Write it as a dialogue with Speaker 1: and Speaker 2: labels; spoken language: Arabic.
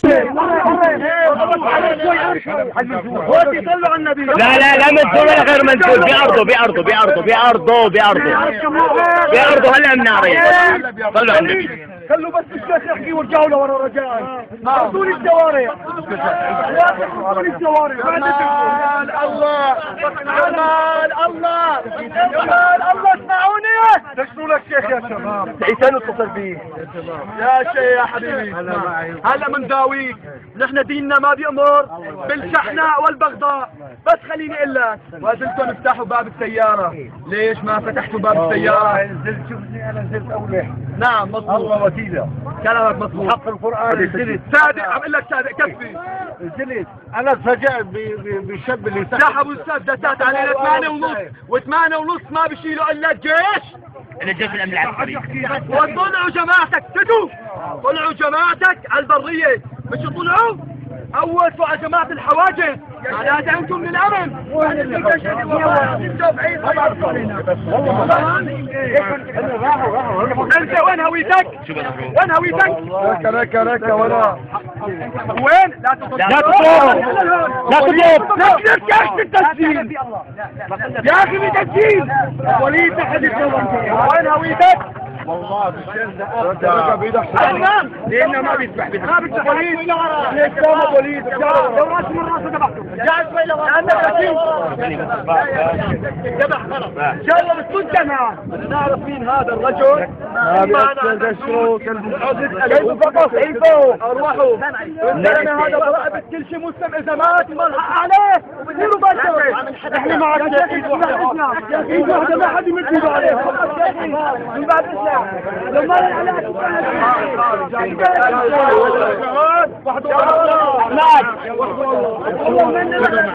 Speaker 1: لا لا لا منسوب ولا غير منسوب، بأرضه هلا من نارين. صلوا على النبي.
Speaker 2: خلوا بس الشيخ يحكي وارجعوا لورا رجاء. اعطوني الشوارع. اعطوني الشوارع. جمال الله، جمال الله، جمال الله، اسمعوني. تشنو لك شيخ يا شباب؟ عيسان اتصل بيه. يا شيخ يا حبيبي، هلا من داويك. نحن ديننا ما بيأمر بالشحناء والبغضاء، بس خليني اقول لك، وقلتم افتحوا باب السيارة، ليش ما فتحتوا باب السيارة؟ نزلت شوفني انا نزلت اولح. نعم مظبوط. الله وكيله. كلامك مظبوط. حق القرآن نزلت. صادق، عم اقول لك صادق، كفي. نزلت. انا اتفاجأت بالشاب اللي سحبوا السدسات علينا 8:30، و8:30 ما بيشيلوا الا الجيش.
Speaker 1: الجيش الامن العسكري.
Speaker 2: وطلعوا جماعتك، تدوا طلعوا جماعتك على البرية، مش طلعوا اول على جماعة الحواجز، معناتها انتم من الامن. انت وين هويتك؟ وين هويتك؟ ركا ولا وين؟ لا تطلب لا تطلب يا اخي التسجيل يا اخي بالتسجيل. وليد تحت وين هويتك؟ والله بالشرطة أبدا بيدحش لأنه ما بيسمح بها. وليد ليش قام وليد؟ لو راس من راسه ذبحته. جالس وين لأنك أكيد ذبح خلاص. جرب كنت أنا نعرف مين هذا الرجل. هذا شو كيف فقط عيبه أروحوا. أنا هذا براقب كل شيء مسلم، إذا مات ملحق عليه وبديروا بالك. إحنا معك يا إيد واحدة، إيد واحدة ما حد يمد إيده عليها من بعد الإسلام. لما لا